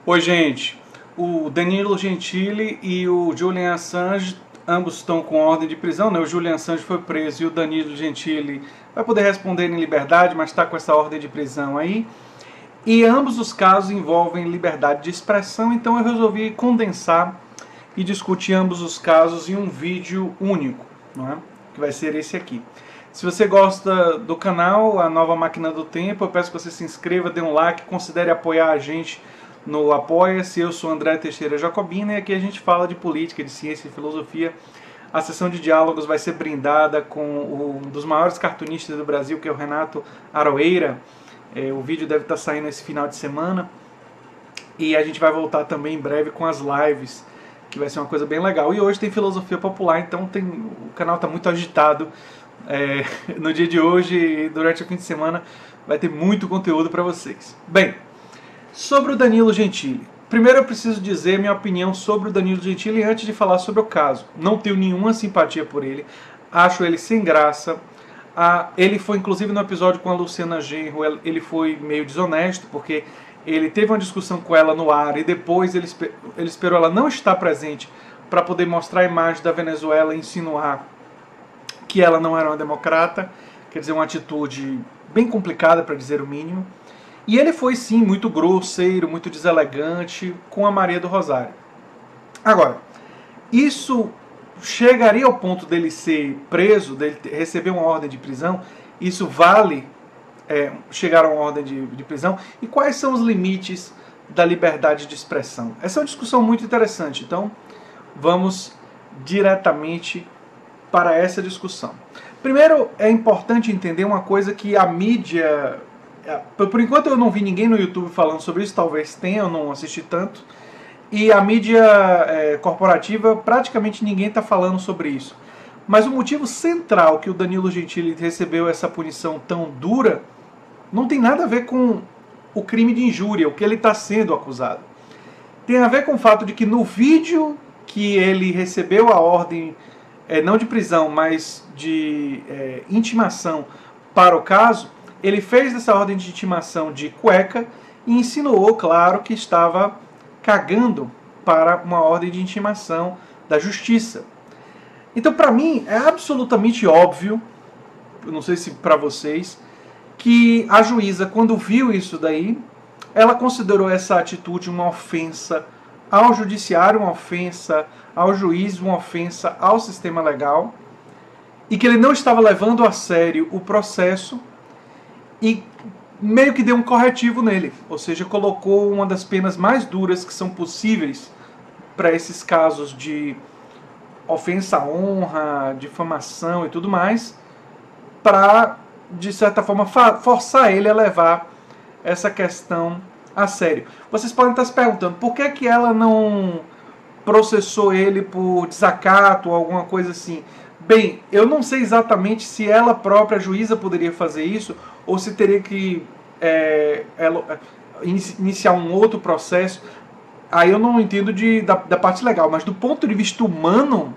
Oi, gente. O Danilo Gentili e o Julian Assange, ambos estão com ordem de prisão, né? O Julian Assange foi preso e o Danilo Gentili vai poder responder em liberdade, mas está com essa ordem de prisão aí. E ambos os casos envolvem liberdade de expressão, então eu resolvi condensar e discutir ambos os casos em um vídeo único, não é? Que vai ser esse aqui. Se você gosta do canal, a Nova Máquina do Tempo, eu peço que você se inscreva, dê um like, considere apoiar a gente no Apoia-se. Eu sou André Teixeira Jacobina e aqui a gente fala de política, de ciência e filosofia. A sessão de diálogos vai ser brindada com um dos maiores cartunistas do Brasil, que é o Renato Aroeira. O vídeo deve estar saindo esse final de semana. E a gente vai voltar também em breve com as lives, que vai ser uma coisa bem legal. E hoje tem filosofia popular, então o canal está muito agitado. No dia de hoje e durante o fim de semana vai ter muito conteúdo para vocês. Bem, sobre o Danilo Gentili. Primeiro eu preciso dizer minha opinião sobre o Danilo Gentili antes de falar sobre o caso. Não tenho nenhuma simpatia por ele, acho ele sem graça. Ele foi inclusive no episódio com a Luciana Genro, ele foi meio desonesto, porque ele teve uma discussão com ela no ar e depois ele esperou ela não estar presente para poder mostrar a imagem da Venezuela e insinuar que ela não era uma democrata, quer dizer, uma atitude bem complicada, para dizer o mínimo. E ele foi, sim, muito grosseiro, muito deselegante com a Maria do Rosário. Agora, isso chegaria ao ponto dele ser preso, dele receber uma ordem de prisão? Isso vale chegar a uma ordem de prisão? E quais são os limites da liberdade de expressão? Essa é uma discussão muito interessante, então vamos diretamente para essa discussão. Primeiro, é importante entender uma coisa que a mídia... Por enquanto eu não vi ninguém no YouTube falando sobre isso, talvez tenha, eu não assisti tanto. E a mídia corporativa, praticamente ninguém está falando sobre isso. Mas o motivo central que o Danilo Gentili recebeu essa punição tão dura não tem nada a ver com o crime de injúria, o que ele está sendo acusado. Tem a ver com o fato de que no vídeo que ele recebeu a ordem, não de prisão, mas de intimação para o caso, ele fez essa ordem de intimação de cueca e insinuou, claro, que estava cagando para uma ordem de intimação da justiça. Então, para mim, é absolutamente óbvio, eu não sei se para vocês, que a juíza, quando viu isso daí, ela considerou essa atitude uma ofensa ao judiciário, uma ofensa ao juiz, uma ofensa ao sistema legal, e que ele não estava levando a sério o processo e meio que deu um corretivo nele, ou seja, colocou uma das penas mais duras que são possíveis para esses casos de ofensa à honra, difamação e tudo mais, para, de certa forma, forçar ele a levar essa questão a sério. Vocês podem estar se perguntando, por que ela não processou ele por desacato ou alguma coisa assim? Bem, eu não sei exatamente se ela própria, a juíza, poderia fazer isso, ou se teria que iniciar um outro processo. Aí eu não entendo da parte legal, mas do ponto de vista humano,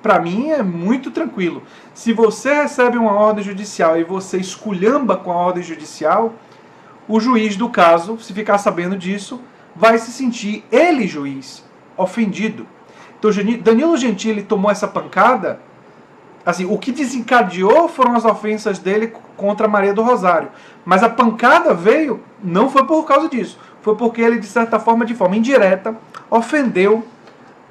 para mim é muito tranquilo. Se você recebe uma ordem judicial e você esculhamba com a ordem judicial, o juiz do caso, se ficar sabendo disso, vai se sentir, ele, juiz, ofendido. Então Danilo Gentili tomou essa pancada. Assim, o que desencadeou foram as ofensas dele contra Maria do Rosário. Mas a pancada veio, não foi por causa disso. Foi porque ele, de certa forma, de forma indireta, ofendeu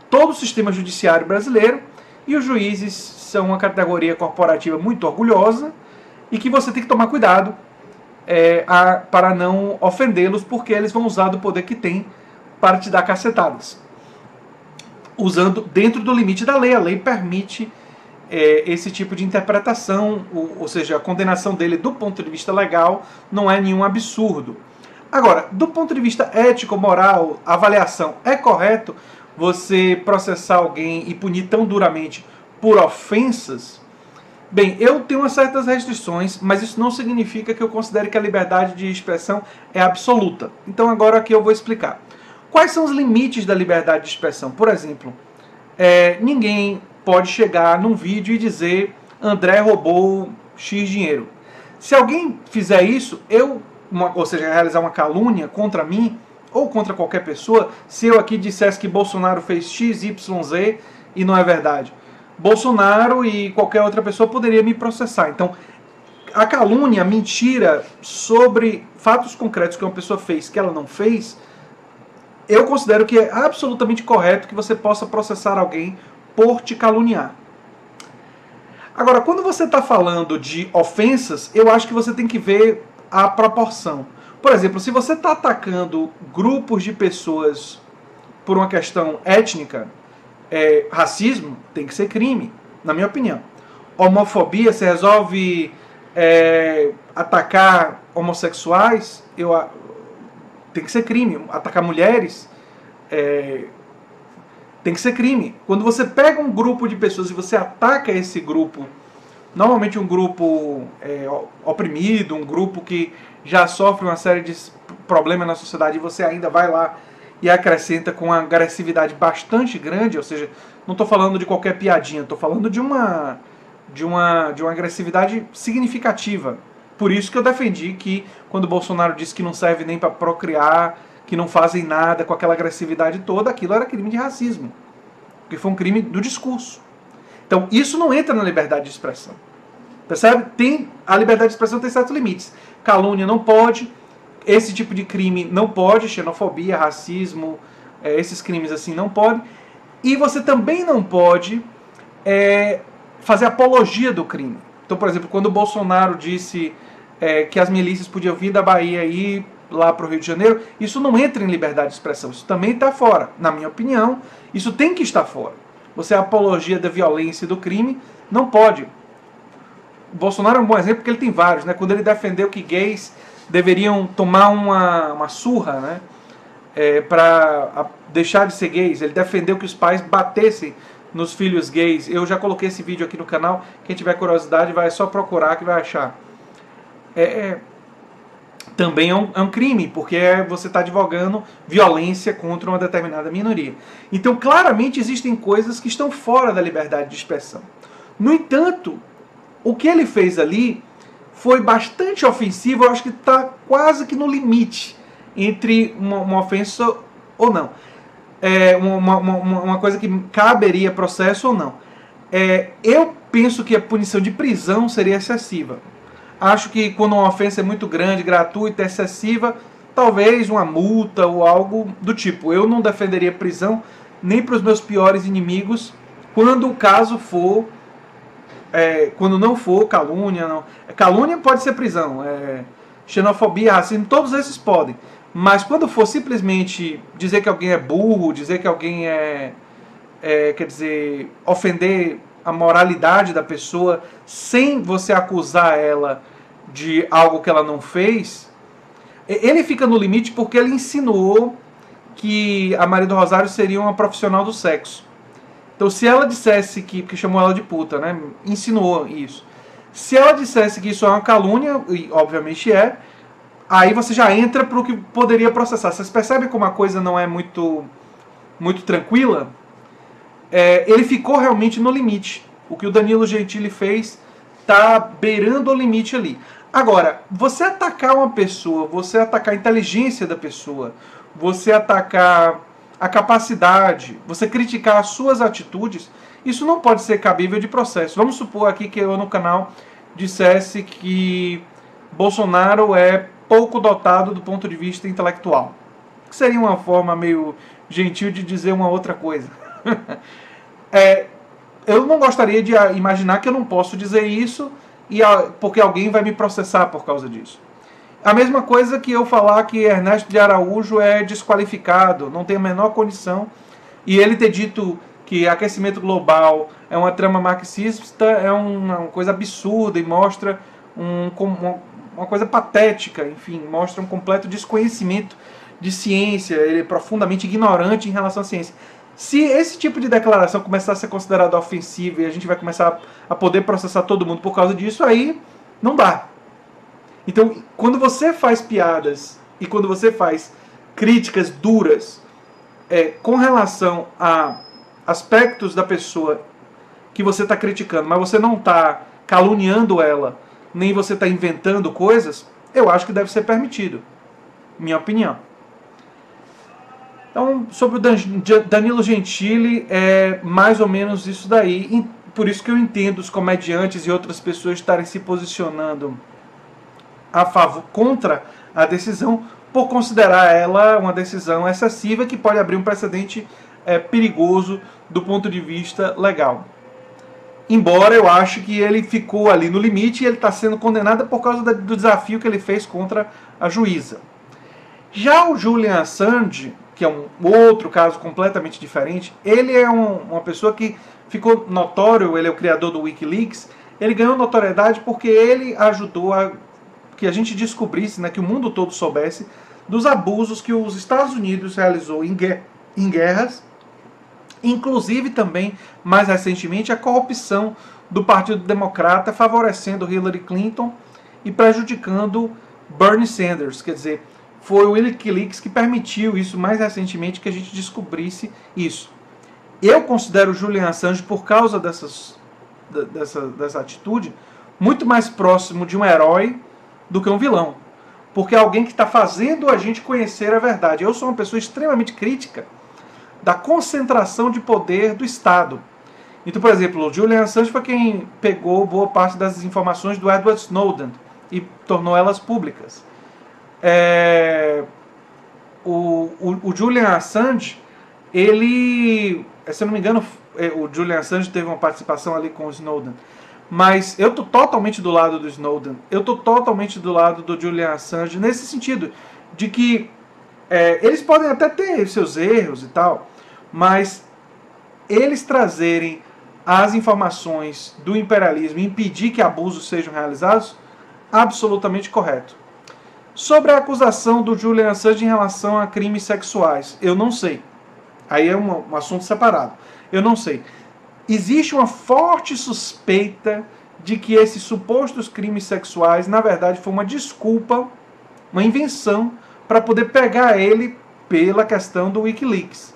todo o sistema judiciário brasileiro. E os juízes são uma categoria corporativa muito orgulhosa e que você tem que tomar cuidado para não ofendê-los, porque eles vão usar do poder que tem para te dar cacetadas. Usando dentro do limite da lei. A lei permite esse tipo de interpretação, ou seja, a condenação dele do ponto de vista legal não é nenhum absurdo. Agora, do ponto de vista ético, moral, avaliação, é correto você processar alguém e punir tão duramente por ofensas? Bem, eu tenho certas restrições, mas isso não significa que eu considere que a liberdade de expressão é absoluta. Então agora aqui eu vou explicar. Quais são os limites da liberdade de expressão? Por exemplo, ninguém pode chegar num vídeo e dizer André roubou X dinheiro. Se alguém fizer isso, ou seja, realizar uma calúnia contra mim, ou contra qualquer pessoa, se eu aqui dissesse que Bolsonaro fez X, Y, Z e não é verdade. Bolsonaro e qualquer outra pessoa poderia me processar. Então, a calúnia, a mentira sobre fatos concretos que uma pessoa fez que ela não fez, eu considero que é absolutamente correto que você possa processar alguém por te caluniar. Agora, quando você está falando de ofensas, eu acho que você tem que ver a proporção. Por exemplo, se você está atacando grupos de pessoas por uma questão étnica, racismo tem que ser crime, na minha opinião. Homofobia, se resolve atacar homossexuais, tem que ser crime. Atacar mulheres tem que ser crime. Quando você pega um grupo de pessoas e você ataca esse grupo, normalmente um grupo oprimido, um grupo que já sofre uma série de problemas na sociedade, e você ainda vai lá e acrescenta com uma agressividade bastante grande, ou seja, não estou falando de qualquer piadinha, estou falando de uma agressividade significativa. Por isso que eu defendi que quando o Bolsonaro disse que não serve nem para procriar, que não fazem nada com aquela agressividade toda, aquilo era crime de racismo, porque foi um crime do discurso. Então isso não entra na liberdade de expressão. Percebe? A liberdade de expressão tem certos limites. Calúnia não pode, esse tipo de crime não pode, xenofobia, racismo, esses crimes assim não pode. E você também não pode fazer apologia do crime. Então, por exemplo, quando o Bolsonaro disse que as milícias podiam vir da Bahia e ir lá para o Rio de Janeiro, isso não entra em liberdade de expressão. Isso também está fora. Na minha opinião, isso tem que estar fora. Você é apologia da violência e do crime, não pode. O Bolsonaro é um bom exemplo porque ele tem vários, né? Quando ele defendeu que gays deveriam tomar uma surra, né? Para deixar de ser gays, ele defendeu que os pais batessem nos filhos gays. Eu já coloquei esse vídeo aqui no canal, quem tiver curiosidade vai só procurar que vai achar. Também é um crime, porque você está advogando violência contra uma determinada minoria. Então, claramente, existem coisas que estão fora da liberdade de expressão. No entanto, o que ele fez ali foi bastante ofensivo, eu acho que está quase que no limite entre uma ofensa ou não. Uma coisa que caberia processo ou não. Eu penso que a punição de prisão seria excessiva. Acho que quando uma ofensa é muito grande, gratuita, excessiva, talvez uma multa ou algo do tipo. Eu não defenderia prisão nem para os meus piores inimigos quando o caso for... quando não for calúnia. Não. Calúnia pode ser prisão. Xenofobia, racismo, todos esses podem. Mas quando for simplesmente dizer que alguém é burro, dizer que alguém quer dizer, ofender a moralidade da pessoa sem você acusar ela de algo que ela não fez, ele fica no limite porque ele insinuou que a Maria do Rosário seria uma profissional do sexo. Então se ela dissesse que chamou ela de puta, né, insinuou isso. Se ela dissesse que isso é uma calúnia, e obviamente aí você já entra para o que poderia processar. Vocês percebem como a coisa não é muito tranquila? Ele ficou realmente no limite. O que o Danilo Gentili fez está beirando o limite ali. Agora, você atacar uma pessoa, você atacar a inteligência da pessoa, você atacar a capacidade, você criticar as suas atitudes, isso não pode ser cabível de processo. Vamos supor aqui que eu no canal dissesse que Bolsonaro é pouco dotado do ponto de vista intelectual. Que seria uma forma meio gentil de dizer uma outra coisa. Eu não gostaria de imaginar que eu não posso dizer isso porque alguém vai me processar por causa disso. A mesma coisa que eu falar que Ernesto de Araújo é desqualificado, não tem a menor condição, e ele ter dito que aquecimento global é uma trama marxista, é uma coisa absurda e mostra uma coisa patética, enfim, mostra um completo desconhecimento de ciência, ele é profundamente ignorante em relação à ciência. Se esse tipo de declaração começar a ser considerada ofensiva e a gente vai começar a poder processar todo mundo por causa disso, aí não dá. Então, quando você faz piadas e quando você faz críticas duras com relação a aspectos da pessoa que você está criticando, mas você não está caluniando ela, nem você está inventando coisas, eu acho que deve ser permitido. Minha opinião. Então, sobre o Danilo Gentili, é mais ou menos isso daí. Por isso que eu entendo os comediantes e outras pessoas estarem se posicionando a favor, contra a decisão, por considerar ela uma decisão excessiva que pode abrir um precedente perigoso do ponto de vista legal. Embora eu ache que ele ficou ali no limite e ele está sendo condenado por causa do desafio que ele fez contra a juíza. Já o Julian Assange, que é um outro caso completamente diferente, ele é uma pessoa que ficou notório, ele é o criador do Wikileaks, ele ganhou notoriedade porque ele ajudou a que a gente descobrisse, né, que o mundo todo soubesse dos abusos que os Estados Unidos realizou em guerras, inclusive também, mais recentemente, a corrupção do Partido Democrata, favorecendo Hillary Clinton e prejudicando Bernie Sanders. Quer dizer, foi o Wikileaks que permitiu isso mais recentemente, que a gente descobrisse isso. Eu considero o Julian Assange, por causa dessa atitude, muito mais próximo de um herói do que um vilão. Porque é alguém que está fazendo a gente conhecer a verdade. Eu sou uma pessoa extremamente crítica da concentração de poder do Estado. Então, por exemplo, o Julian Assange foi quem pegou boa parte das informações do Edward Snowden e tornou elas públicas. O Julian Assange, ele, se eu não me engano, o Julian Assange teve uma participação ali com o Snowden. Mas eu estou totalmente do lado do Snowden. Eu estou totalmente do lado do Julian Assange, nesse sentido, de que eles podem até ter seus erros e tal, mas eles trazerem as informações do imperialismo e impedir que abusos sejam realizados, absolutamente correto. Sobre a acusação do Julian Assange em relação a crimes sexuais, eu não sei. Aí é um assunto separado. Eu não sei. Existe uma forte suspeita de que esses supostos crimes sexuais, na verdade, foi uma desculpa, uma invenção, para poder pegar ele pela questão do Wikileaks.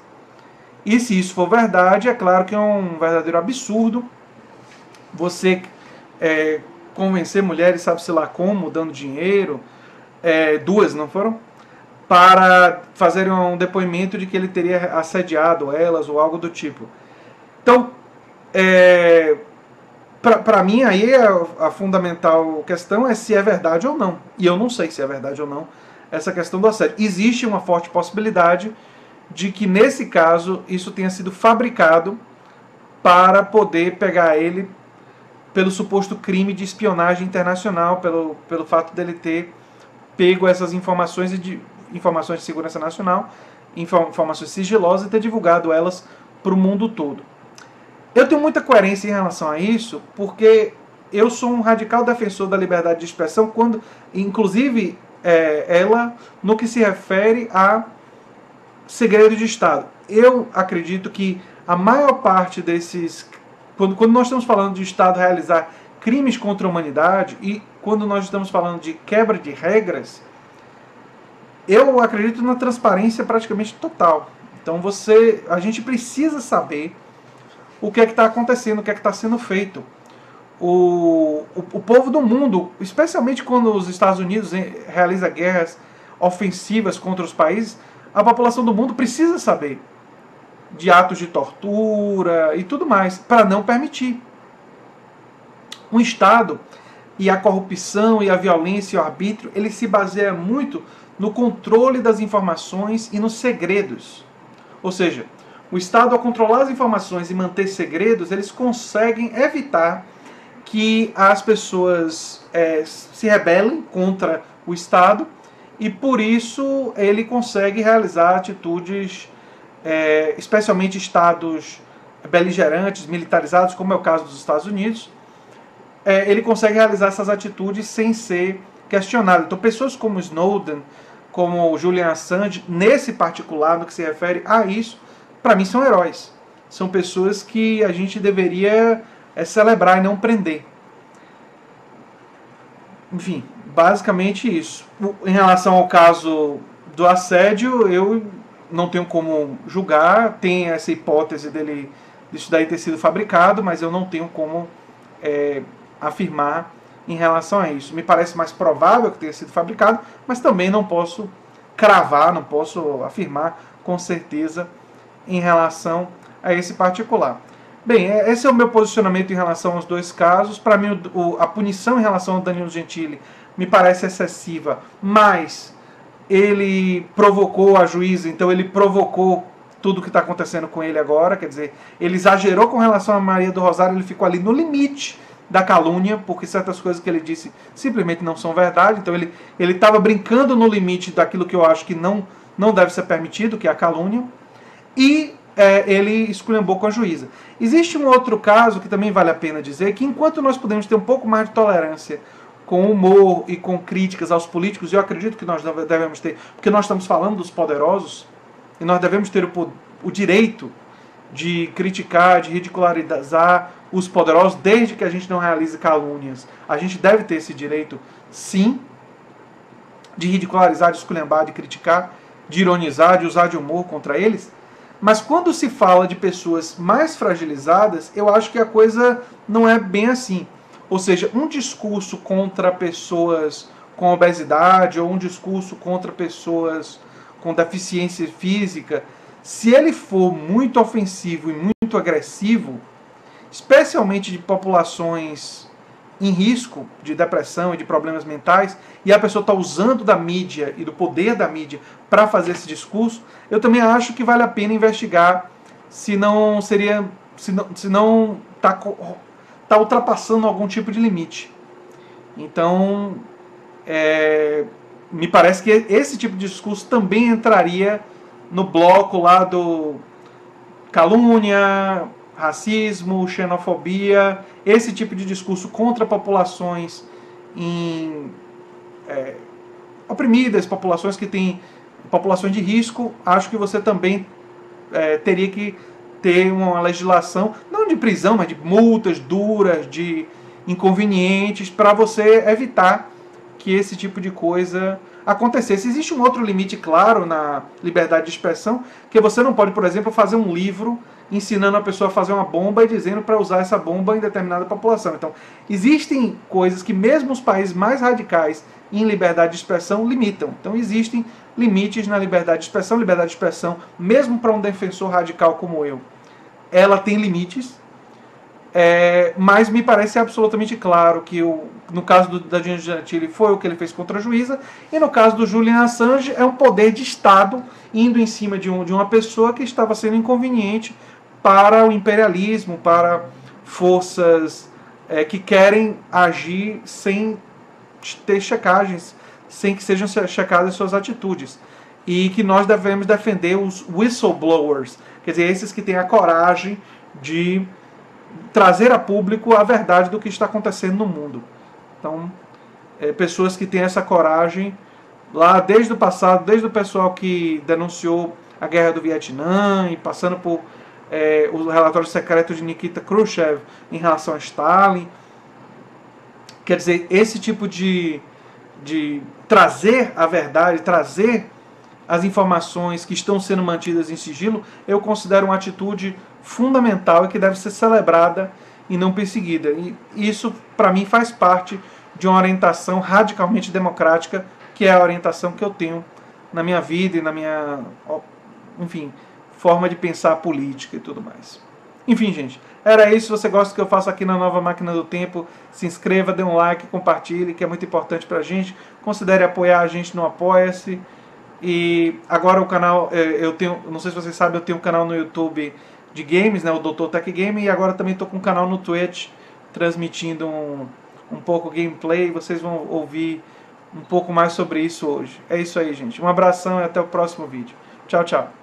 E se isso for verdade, é claro que é um verdadeiro absurdo você convencer mulheres, sabe-se lá como, dando dinheiro, duas, não foram? Para fazerem um depoimento de que ele teria assediado elas ou algo do tipo. Então, para mim, aí a fundamental questão é se é verdade ou não. E eu não sei se é verdade ou não essa questão do assédio. Existe uma forte possibilidade de que, nesse caso, isso tenha sido fabricado para poder pegar ele pelo suposto crime de espionagem internacional, pelo fato dele ter pego essas informações informações de segurança nacional, informações sigilosas, e ter divulgado elas para o mundo todo. Eu tenho muita coerência em relação a isso, porque eu sou um radical defensor da liberdade de expressão, quando, inclusive, ela no que se refere a segredo de Estado. Eu acredito que a maior parte desses... Quando nós estamos falando de Estado realizar crimes contra a humanidade e quando nós estamos falando de quebra de regras, eu acredito na transparência praticamente total. Então a gente precisa saber o que é que está acontecendo, o que é que está sendo feito. O povo do mundo, especialmente quando os Estados Unidos realizam guerras ofensivas contra os países, a população do mundo precisa saber de atos de tortura e tudo mais, para não permitir. Um Estado e a corrupção e a violência e o arbítrio, ele se baseia muito no controle das informações e nos segredos. Ou seja, o Estado, ao controlar as informações e manter segredos, eles conseguem evitar que as pessoas se rebelem contra o Estado, e por isso ele consegue realizar atitudes, especialmente estados beligerantes, militarizados, como é o caso dos Estados Unidos. Ele consegue realizar essas atitudes sem ser questionado. Então, pessoas como Snowden, como Julian Assange, nesse particular, no que se refere a isso, para mim são heróis. São pessoas que a gente deveria celebrar e não prender. Enfim, basicamente isso. Em relação ao caso do assédio, eu não tenho como julgar. Tem essa hipótese disso daí ter sido fabricado, mas eu não tenho como afirmar em relação a isso. Me parece mais provável que tenha sido fabricado, mas também não posso cravar, não posso afirmar com certeza em relação a esse particular. Bem, esse é o meu posicionamento em relação aos dois casos. Para mim, a punição em relação ao Danilo Gentili me parece excessiva, mas ele provocou a juíza, então ele provocou tudo o que está acontecendo com ele agora, quer dizer, ele exagerou com relação a Maria do Rosário, ele ficou ali no limite da calúnia, porque certas coisas que ele disse simplesmente não são verdade, então ele estava brincando no limite daquilo que eu acho que não deve ser permitido, que é a calúnia, e ele esculhambou com a juíza. Existe um outro caso que também vale a pena dizer, que enquanto nós podemos ter um pouco mais de tolerância com humor e com críticas aos políticos, eu acredito que nós devemos ter, porque nós estamos falando dos poderosos, e nós devemos ter o direito de criticar, de ridicularizar os poderosos, desde que a gente não realize calúnias. A gente deve ter esse direito, sim, de ridicularizar, de esculhambar, de criticar, de ironizar, de usar de humor contra eles. Mas quando se fala de pessoas mais fragilizadas, eu acho que a coisa não é bem assim. Ou seja, um discurso contra pessoas com obesidade ou um discurso contra pessoas com deficiência física, se ele for muito ofensivo e muito agressivo, especialmente de populações em risco de depressão e de problemas mentais, e a pessoa está usando da mídia e do poder da mídia para fazer esse discurso, eu também acho que vale a pena investigar se não está ultrapassando algum tipo de limite. Então, me parece que esse tipo de discurso também entraria no bloco lá do calúnia, racismo, xenofobia, esse tipo de discurso contra populações oprimidas, populações que têm populações de risco. Acho que você também teria que ter uma legislação, não de prisão, mas de multas duras, de inconvenientes, para você evitar que esse tipo de coisa acontecesse. Existe um outro limite claro na liberdade de expressão, que você não pode, por exemplo, fazer um livro ensinando a pessoa a fazer uma bomba e dizendo para usar essa bomba em determinada população. Então, existem coisas que mesmo os países mais radicais em liberdade de expressão limitam. Então, existem limites na liberdade de expressão. Liberdade de expressão, mesmo para um defensor radical como eu, ela tem limites. Mas me parece absolutamente claro que no caso do Danilo Gentili foi o que ele fez contra a juíza, e no caso do Julian Assange é um poder de Estado indo em cima de uma pessoa que estava sendo inconveniente para o imperialismo, para forças que querem agir sem ter checagens, sem que sejam checadas suas atitudes. E que nós devemos defender os whistleblowers, quer dizer, esses que têm a coragem de trazer a público a verdade do que está acontecendo no mundo. Então, pessoas que têm essa coragem, lá desde o passado, desde o pessoal que denunciou a guerra do Vietnã, e passando por os relatórios secretos de Nikita Khrushchev em relação a Stalin. Quer dizer, esse tipo de trazer a verdade, trazer as informações que estão sendo mantidas em sigilo, eu considero uma atitude fundamental e que deve ser celebrada e não perseguida. E isso, para mim, faz parte de uma orientação radicalmente democrática, que é a orientação que eu tenho na minha vida e na minha, enfim, forma de pensar política e tudo mais. Enfim, gente, era isso. Se você gosta do que eu faço aqui na Nova Máquina do Tempo, se inscreva, dê um like, compartilhe, que é muito importante pra gente. Considere apoiar a gente no Apoia-se. E agora o canal, eu tenho, não sei se vocês sabem, eu tenho um canal no YouTube de games, né, o Dr. Tech Game, e agora também estou com um canal no Twitch, transmitindo um pouco gameplay. Vocês vão ouvir um pouco mais sobre isso hoje. É isso aí, gente. Um abração e até o próximo vídeo. Tchau, tchau.